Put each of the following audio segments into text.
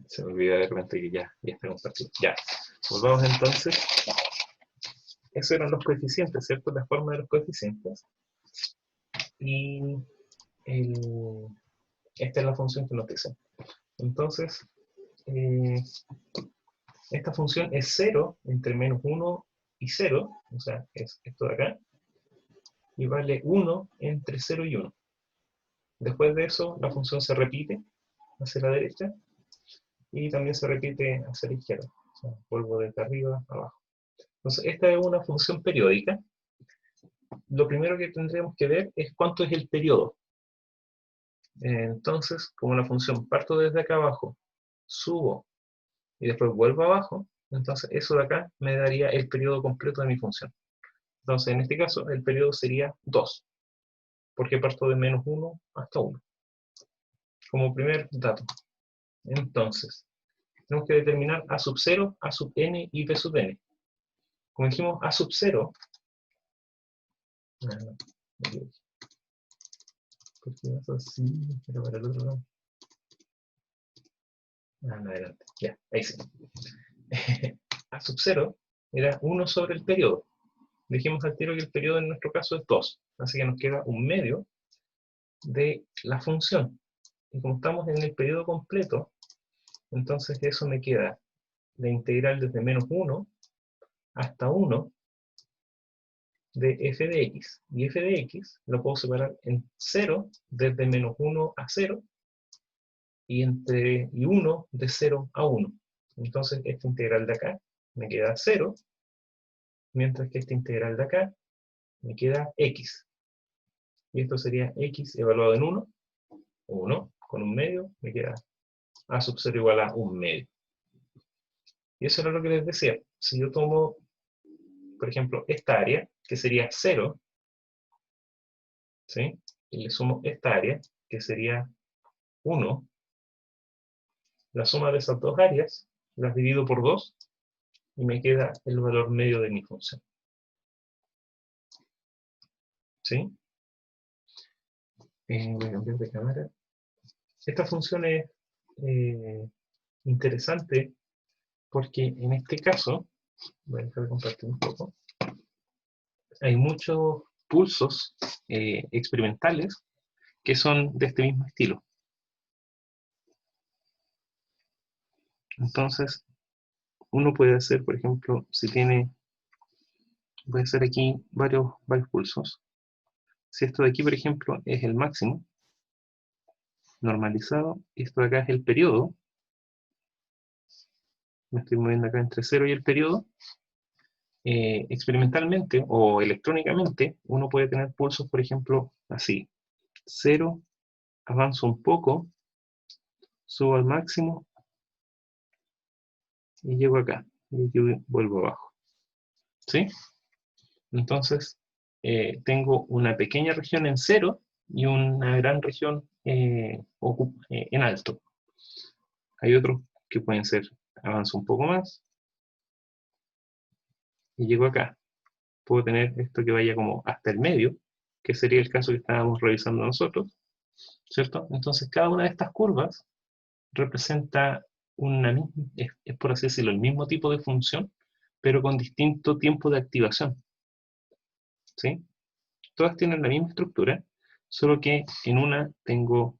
Se me olvida de repente que ya está compartido. Ya, volvamos entonces. Esos eran los coeficientes, ¿cierto? La forma de los coeficientes. Y esta es la función que nos dicen. Entonces, esta función es 0 entre menos 1 y 0, o sea, es esto de acá, y vale 1 entre 0 y 1. Después de eso, la función se repite hacia la derecha, y también se repite hacia la izquierda. O sea, vuelvo desde arriba a abajo. Entonces, esta es una función periódica. Lo primero que tendríamos que ver es cuánto es el periodo. Entonces, como la función parto desde acá abajo, subo y después vuelvo abajo, entonces eso de acá me daría el periodo completo de mi función. Entonces, en este caso, el periodo sería 2, porque parto de menos 1 hasta 1, como primer dato. Entonces, tenemos que determinar a sub 0, a sub n y b sub n. Como dijimos, a sub 0, ¿por qué vas así? Pero para el otro lado. No, adelante. Ya, ahí sí. A sub 0 era 1 sobre el periodo. Dijimos al tiro que el periodo en nuestro caso es 2. Así que nos queda un medio de la función. Y como estamos en el periodo completo, entonces eso me queda la integral desde menos 1 hasta 1 de f de x. Y f de x lo puedo separar en 0 desde menos 1 a 0 y 1 de 0 a 1. Entonces esta integral de acá me queda 0, mientras que esta integral de acá me queda x. Y esto sería x evaluado en 1, 1 con un medio, me queda a sub 0 igual a un medio. Y eso era lo que les decía. Si yo tomo, por ejemplo, esta área, que sería 0, ¿sí? Y le sumo esta área, que sería 1, la suma de esas dos áreas, las divido por 2, y me queda el valor medio de mi función. ¿Sí? Voy a cambiar de cámara. Esta función es interesante porque en este caso, voy a dejar de compartir un poco, hay muchos pulsos experimentales que son de este mismo estilo. Entonces, uno puede hacer, por ejemplo, si tiene, voy a hacer aquí varios pulsos. Si esto de aquí, por ejemplo, es el máximo, normalizado, y esto de acá es el periodo, me estoy moviendo acá entre 0 y el periodo, experimentalmente o electrónicamente, uno puede tener pulsos, por ejemplo, así. 0, avanzo un poco, subo al máximo, y llego acá, y aquí vuelvo abajo. ¿Sí? Entonces, tengo una pequeña región en 0 y una gran región en alto. Hay otros que pueden ser, avanzo un poco más, y llego acá. Puedo tener esto que vaya como hasta el medio, que sería el caso que estábamos revisando nosotros, ¿cierto? Entonces, cada una de estas curvas representa es por así decirlo, el mismo tipo de función, pero con distinto tiempo de activación. ¿Sí? Todas tienen la misma estructura, solo que en una tengo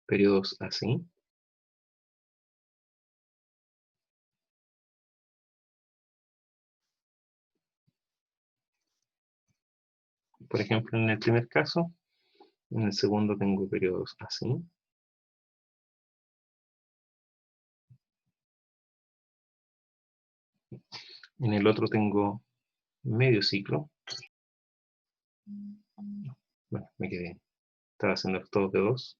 periodos así. Por ejemplo, en el primer caso, en el segundo tengo periodos así. En el otro tengo medio ciclo. Bueno, me quedé. Estaba haciendo todos de 2.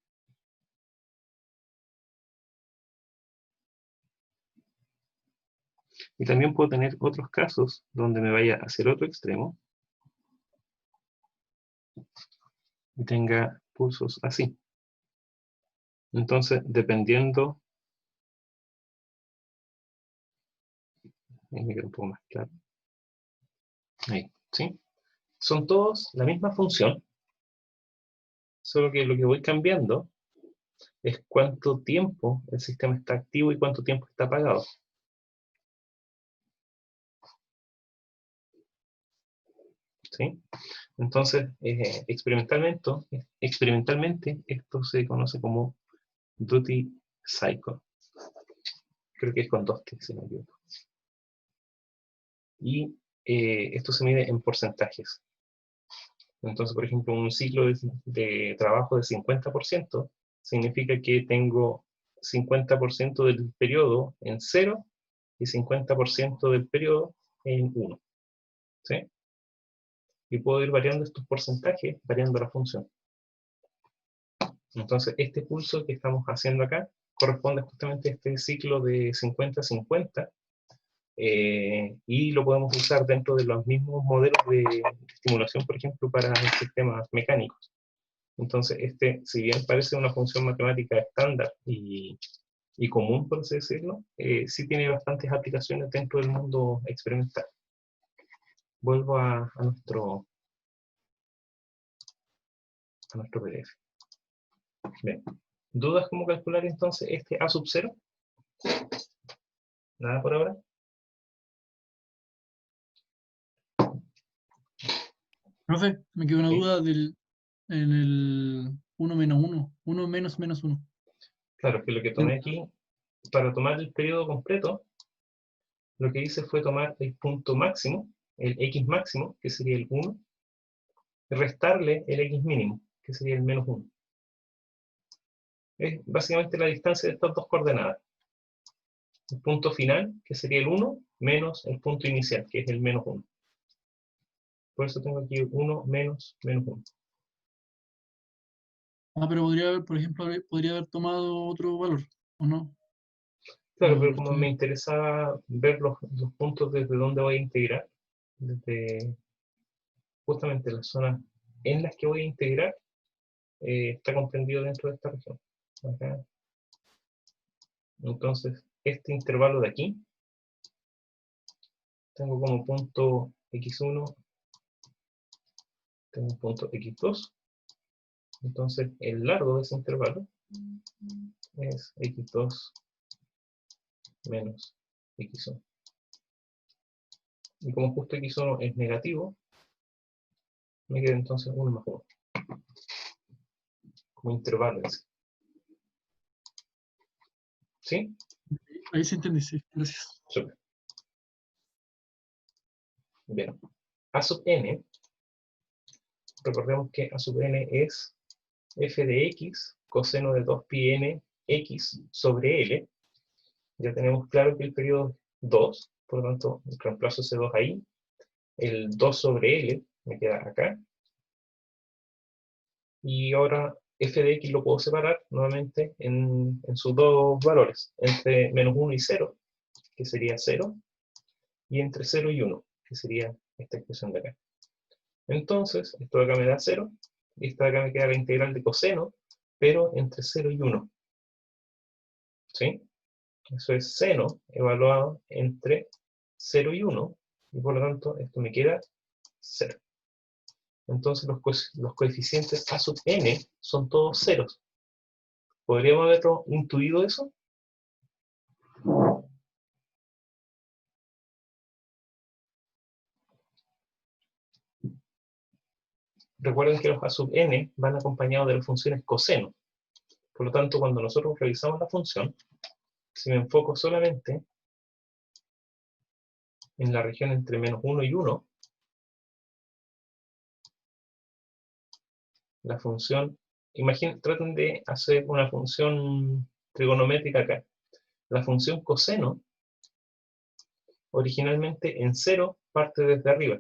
Y también puedo tener otros casos donde me vaya hacia el otro extremo y tenga pulsos así. Entonces, dependiendo... Ahí me queda un poco más claro. Ahí, ¿sí? Son todos la misma función, solo que lo que voy cambiando es cuánto tiempo el sistema está activo y cuánto tiempo está apagado. ¿Sí? Entonces, experimentalmente, esto se conoce como duty cycle. Creo que es con 2 T, si no me equivoco. Y esto se mide en porcentajes. Entonces, por ejemplo, un ciclo de trabajo de 50% significa que tengo 50% del periodo en 0 y 50% del periodo en 1. ¿Sí? Y puedo ir variando estos porcentajes, variando la función. Entonces, este pulso que estamos haciendo acá corresponde justamente a este ciclo de 50-50, y lo podemos usar dentro de los mismos modelos de estimulación, por ejemplo, para sistemas mecánicos. Entonces, si bien parece una función matemática estándar y común, por así decirlo, sí tiene bastantes aplicaciones dentro del mundo experimental. Vuelvo a nuestro PDF. Bien. ¿Dudas cómo calcular entonces este A sub 0? ¿Nada por ahora? Profe, me quedó una Sí. duda en el 1 menos 1. 1 menos menos 1. Claro, que lo que tomé aquí, para tomar el periodo completo, lo que hice fue tomar el punto máximo, el X máximo, que sería el 1, y restarle el X mínimo, que sería el menos 1. Es básicamente la distancia de estas dos coordenadas. El punto final, que sería el 1, menos el punto inicial, que es el menos 1. Por eso tengo aquí 1 menos menos 1. Ah, pero podría haber, por ejemplo, podría haber tomado otro valor, ¿o no? Claro, No, pero lo como estoy... me interesaba ver los puntos desde donde voy a integrar, desde justamente las zonas en las que voy a integrar, está comprendido dentro de esta región. Acá. Entonces, este intervalo de aquí, tengo como punto x1, tengo un punto x2, entonces el largo de ese intervalo es x2 menos x1. Y como justo x1 es negativo, me queda entonces 1 más 1, como intervalo ese. ¿Sí? Ahí se entiende, sí, gracias. Súper. Bien. A sub n, recordemos que A sub n es f de x coseno de 2pi n x sobre L. Ya tenemos claro que el periodo es 2, por lo tanto reemplazo ese 2 ahí. El 2 sobre L me queda acá. Y ahora f de x lo puedo separar nuevamente en sus dos valores, entre menos 1 y 0, que sería 0, y entre 0 y 1, que sería esta expresión de acá. Entonces, esto de acá me da 0, y esta de acá me queda la integral de coseno, pero entre 0 y 1. ¿Sí? Eso es seno evaluado entre 0 y 1, y por lo tanto esto me queda 0. Entonces los coeficientes a sub n son todos ceros. ¿Podríamos haberlo intuido eso? Recuerden que los a sub n van acompañados de las funciones coseno. Por lo tanto, cuando nosotros revisamos la función, si me enfoco solamente en la región entre menos 1 y 1, la función, traten de hacer una función trigonométrica acá. La función coseno, originalmente en 0, parte desde arriba,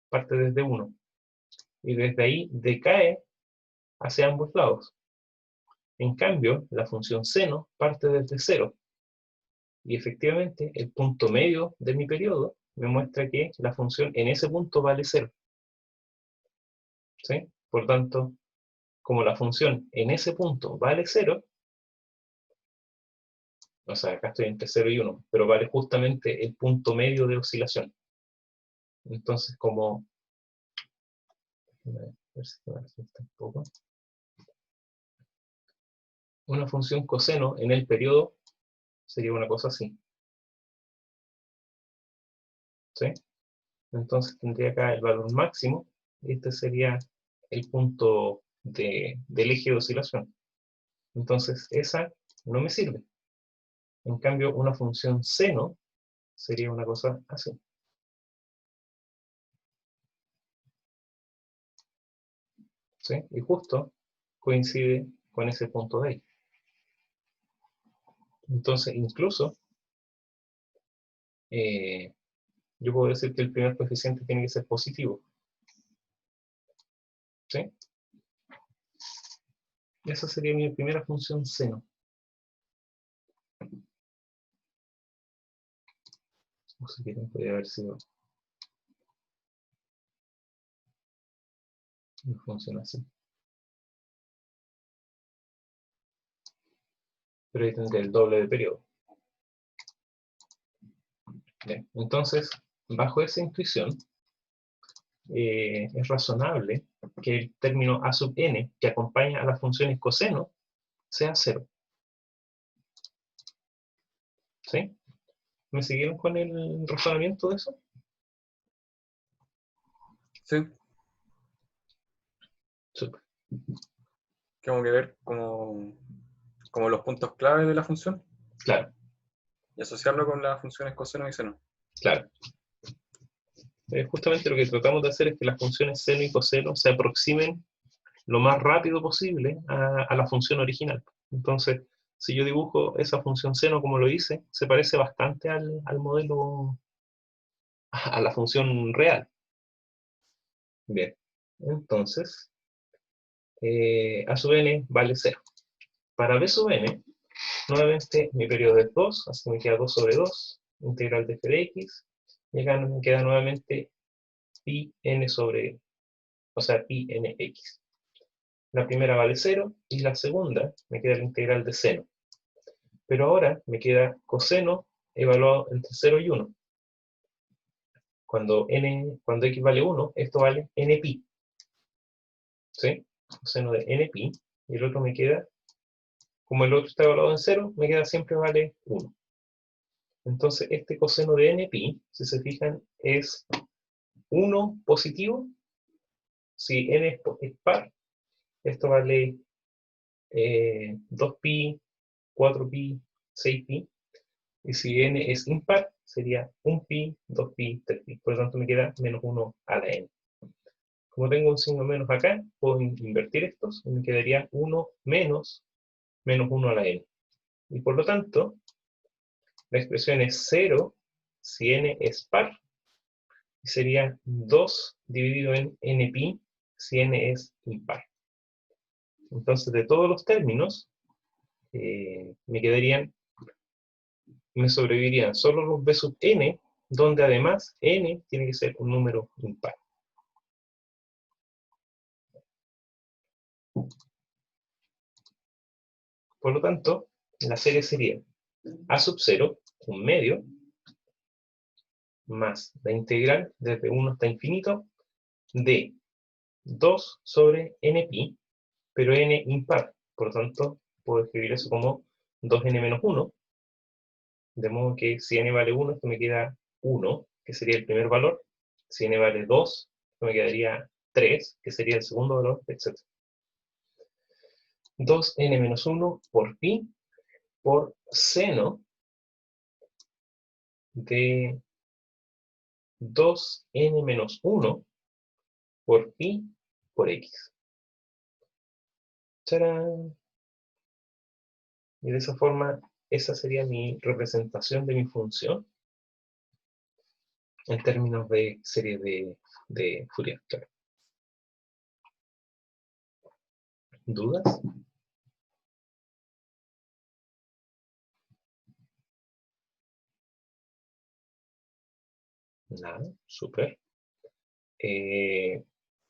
parte desde 1. Y desde ahí decae hacia ambos lados. En cambio, la función seno parte desde 0. Y efectivamente, el punto medio de mi periodo me muestra que la función en ese punto vale 0. ¿Sí? Por tanto, como la función en ese punto vale 0, o sea, acá estoy entre 0 y 1, pero vale justamente el punto medio de oscilación. Entonces, como... A ver si me asusta un poco. una función coseno en el periodo sería una cosa así. ¿Sí? Entonces tendría acá el valor máximo, y este sería el punto del eje de oscilación. Entonces esa no me sirve. En cambio, una función seno sería una cosa así. ¿Sí? Y justo coincide con ese punto de ahí. Entonces, incluso, yo puedo decir que el primer coeficiente tiene que ser positivo. ¿Sí? Esa sería mi primera función seno. O si quieren, podría haber sido una función así. Pero ahí tendría el doble de periodo. Bien, entonces, bajo esa intuición, es razonable que el término a sub n, que acompaña a las funciones coseno, sea 0. ¿Sí? ¿Me siguieron con el razonamiento de eso? Sí, Súper. tengo que ver como los puntos clave de la función Claro, y asociarlo con las funciones coseno y seno. claro. Justamente lo que tratamos de hacer es que las funciones seno y coseno se aproximen lo más rápido posible a la función original. Entonces, si yo dibujo esa función seno como lo hice, se parece bastante al modelo, a la función real. Bien, entonces, a sub n vale 0. Para b sub n, nuevamente mi periodo es 2, así que me queda 2 sobre 2, integral de f de x, y acá me queda nuevamente pi n sobre, o sea, pi nx. La primera vale 0, y la segunda me queda la integral de seno. Pero ahora me queda coseno evaluado entre 0 y 1. Cuando x vale 1, esto vale npi. ¿Sí? Coseno de npi. Y el otro me queda, como el otro está evaluado en 0, me queda siempre vale 1. Entonces este coseno de npi, si se fijan, es 1 positivo. Si n es par, esto vale 2pi, 4pi, 6pi. Y si n es impar, sería 1pi, 2pi, 3pi. Por lo tanto, me queda menos 1 a la n. Como tengo un signo menos acá, puedo invertir estos y me quedaría 1 menos 1 a la n. Y por lo tanto, la expresión es 0 si n es par, y sería 2 dividido en npi si n es impar. Entonces, de todos los términos, me sobrevivirían solo los b sub n, donde además n tiene que ser un número impar. Por lo tanto, la serie sería a sub 0, un medio, más la integral desde 1 hasta infinito de 2 sobre npi, pero n impar. Por lo tanto, puedo escribir eso como 2n menos 1, de modo que si n vale 1, esto me queda 1, que sería el primer valor. Si n vale 2, esto me quedaría 3, que sería el segundo valor, etc. 2n menos 1 por pi por seno de 2n menos 1 por pi por x. ¡Tarán! Y de esa forma, esa sería mi representación de mi función en términos de serie de Fourier, claro. ¿Dudas? Nada, súper.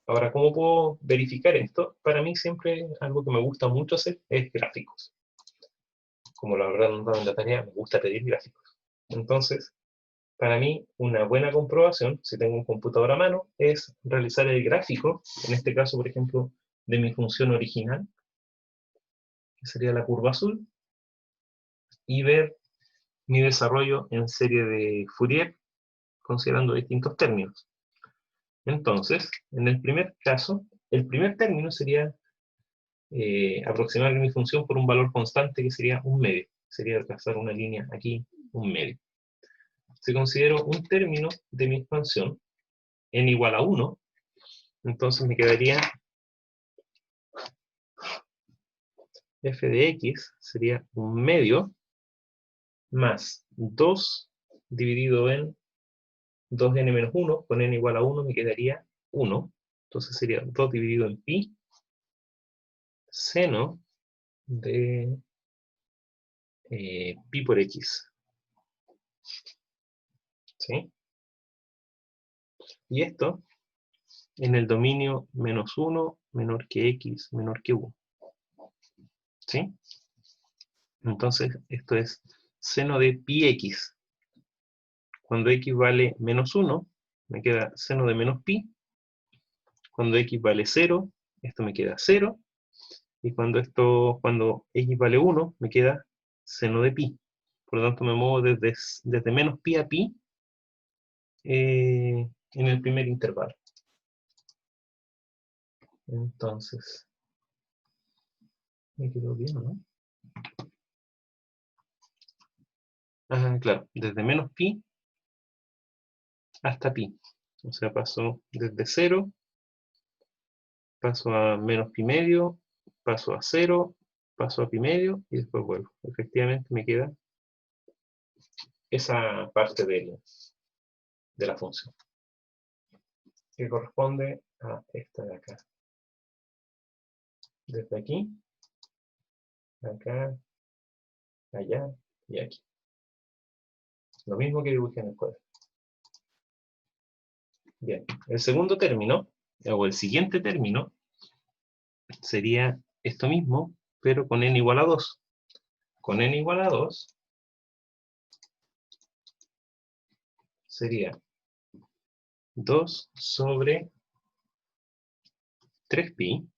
Ahora, ¿cómo puedo verificar esto? Para mí siempre algo que me gusta mucho hacer es gráficos. Como lo habrán dado en la tarea, me gusta pedir gráficos. Entonces, para mí, una buena comprobación, si tengo un computador a mano, es realizar el gráfico, en este caso, por ejemplo, de mi función original, que sería la curva azul, y ver mi desarrollo en serie de Fourier, considerando distintos términos. Entonces, en el primer caso, el primer término sería aproximar mi función por un valor constante que sería un medio. Sería trazar una línea aquí, un medio. Si considero un término de mi expansión, n igual a 1, entonces me quedaría f de x sería un medio más 2 dividido en 2n menos 1, con n igual a 1 me quedaría 1. Entonces sería 2 dividido en pi, seno de pi por x. ¿Sí? Y esto en el dominio menos 1 menor que x menor que 1. ¿Sí? Entonces esto es seno de pi x. Cuando x vale menos 1, me queda seno de menos pi. Cuando x vale 0, esto me queda 0. Y cuando x vale 1, me queda seno de pi. Por lo tanto, me muevo desde menos pi a pi en el primer intervalo. Entonces, me quedó bien, ¿no? Ah, claro, desde menos pi hasta pi. O sea, paso desde 0, paso a menos pi medio, paso a 0, paso a pi medio y después vuelvo. Efectivamente me queda esa parte de la función, que corresponde a esta de acá. Desde aquí, acá, allá y aquí. Lo mismo que dibujé en el cuadro. Bien, el segundo término, o el siguiente término, sería esto mismo, pero con n igual a 2. Con n igual a 2 sería 2 sobre 3pi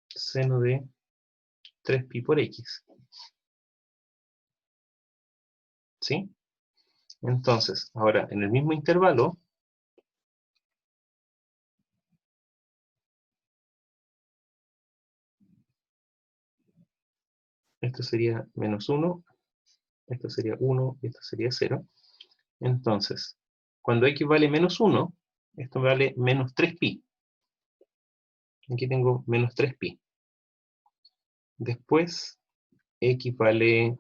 seno de 3pi por x. ¿Sí? Entonces, ahora en el mismo intervalo, esto sería menos 1, esto sería 1 y esto sería 0. Entonces, cuando x vale menos 1, esto vale menos 3pi. Aquí tengo menos 3pi. Después, x vale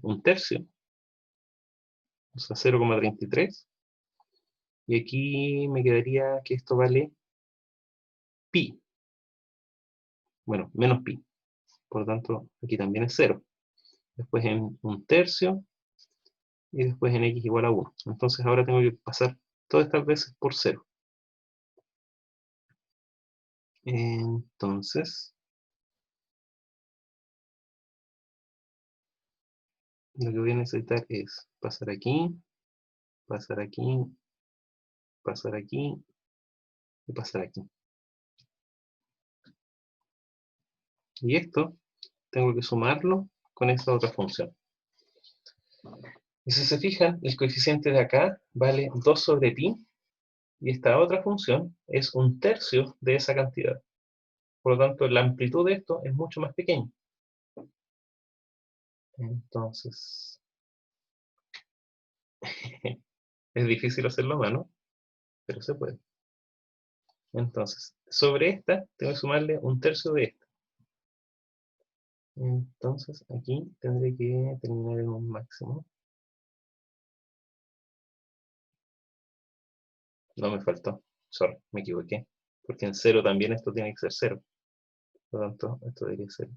un tercio, o sea, 0,33. Y aquí me quedaría que esto vale pi. Bueno, menos pi. Por lo tanto, aquí también es 0. Después en un tercio, y después en x igual a 1. Entonces ahora tengo que pasar todas estas veces por 0. Entonces, lo que voy a necesitar es pasar aquí, pasar aquí, pasar aquí y pasar aquí. Y esto tengo que sumarlo con esta otra función. Y si se fijan, el coeficiente de acá vale 2 sobre pi, y esta otra función es un tercio de esa cantidad. Por lo tanto, la amplitud de esto es mucho más pequeña. Entonces, es difícil hacerlo a mano, pero se puede. Entonces, sobre esta, tengo que sumarle un tercio de esta. Entonces, aquí tendré que terminar en un máximo. No me faltó. Sorry, me equivoqué. Porque en 0 también esto tiene que ser 0. Por lo tanto, esto debería ser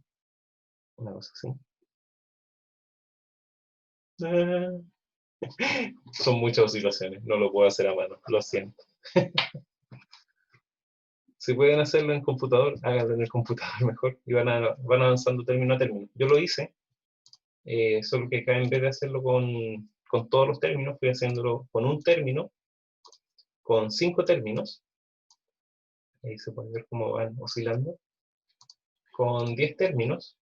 una cosa así. Son muchas oscilaciones, no lo puedo hacer a mano, lo siento. Si pueden hacerlo en computador, háganlo en el computador mejor y van avanzando término a término. Yo lo hice, solo que acá en vez de hacerlo con todos los términos, fui haciéndolo con un término, con 5 términos, Ahí se puede ver cómo van oscilando. Con 10 términos.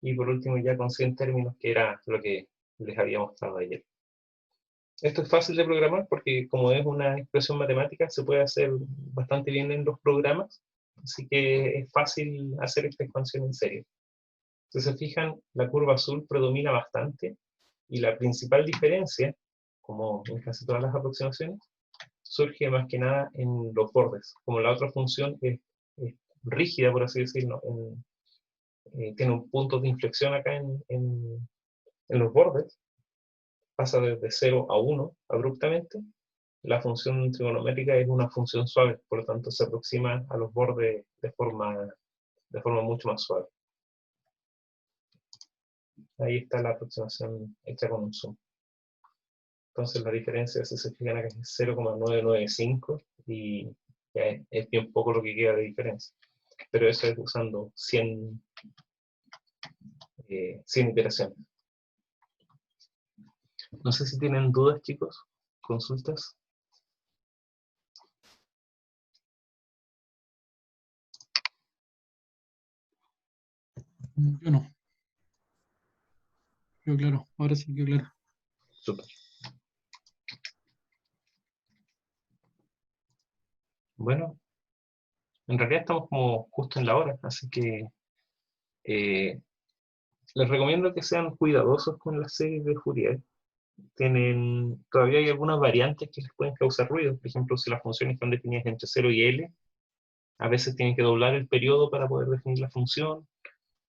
Y por último ya con 100 términos, que era lo que les había mostrado ayer. Esto es fácil de programar porque como es una expresión matemática, se puede hacer bastante bien en los programas. Así que es fácil hacer esta expansión en serie. Si se fijan, la curva azul predomina bastante. Y la principal diferencia, como en casi todas las aproximaciones, surge más que nada en los bordes. Como la otra función es rígida, por así decirlo, tiene un punto de inflexión acá en los bordes, pasa desde 0 a 1 abruptamente. La función trigonométrica es una función suave, por lo tanto se aproxima a los bordes de forma mucho más suave. Ahí está la aproximación hecha con un zoom. Entonces la diferencia, si se fijan acá, es 0,995 y ya es bien poco lo que queda de diferencia. Pero eso es usando 100 iteraciones. No sé si tienen dudas, chicos, consultas. Yo no. Quedó claro, ahora sí quedó claro. Súper. Bueno, en realidad estamos como justo en la hora, así que les recomiendo que sean cuidadosos con las series de Fourier. Todavía hay algunas variantes que les pueden causar ruido. Por ejemplo, si las funciones están definidas entre 0 y L, a veces tienen que doblar el periodo para poder definir la función.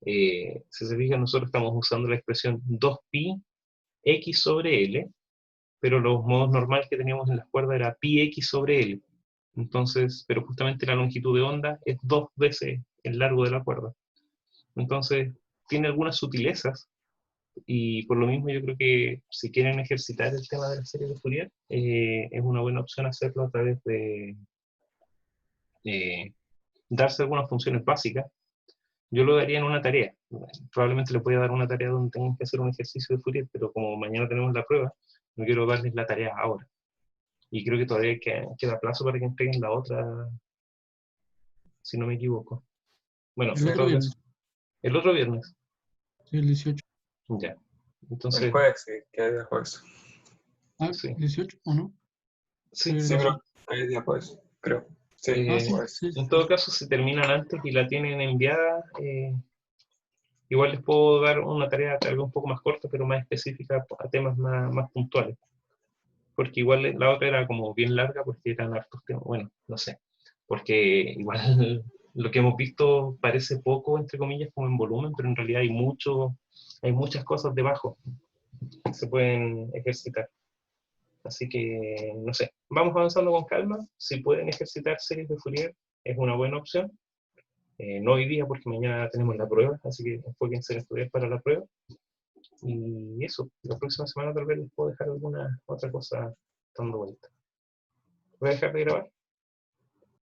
Si se fijan, nosotros estamos usando la expresión 2pi x sobre L, pero los modos normales que teníamos en las cuerdas era pi x sobre L. Entonces, pero justamente la longitud de onda es 2 veces el largo de la cuerda. Entonces, tiene algunas sutilezas, y por lo mismo yo creo que si quieren ejercitar el tema de la serie de Fourier, es una buena opción hacerlo a través de darse algunas funciones básicas. Yo lo daría en una tarea. Probablemente le voy a dar una tarea donde tengan que hacer un ejercicio de Fourier, pero como mañana tenemos la prueba, no quiero darles la tarea ahora. Y creo que todavía queda plazo para que entreguen la otra, si no me equivoco. Bueno, El otro viernes, el otro viernes. sí, el 18. Ya. El Entonces, jueves, sí, que hay día jueves. Ah, sí. 18 o no? Sí, Sí, pero hay día jueves, creo. Sí, Ah, sí, jueves. sí, en sí. todo caso, si terminan antes y la tienen enviada, igual les puedo dar una tarea tal vez un poco más corta, pero más específica a temas más puntuales. Porque igual la otra era como bien larga, porque eran hartos temas. Bueno, no sé. Porque igual lo que hemos visto parece poco, entre comillas, como en volumen, pero en realidad hay muchas cosas debajo que se pueden ejercitar. Así que, no sé, vamos avanzando con calma. Si pueden ejercitar series de Fourier, es una buena opción. No hoy día, porque mañana tenemos la prueba, así que enfóquense en estudiar para la prueba. Y eso, la próxima semana tal vez les puedo dejar alguna otra cosa dando vuelta. Voy a dejar de grabar.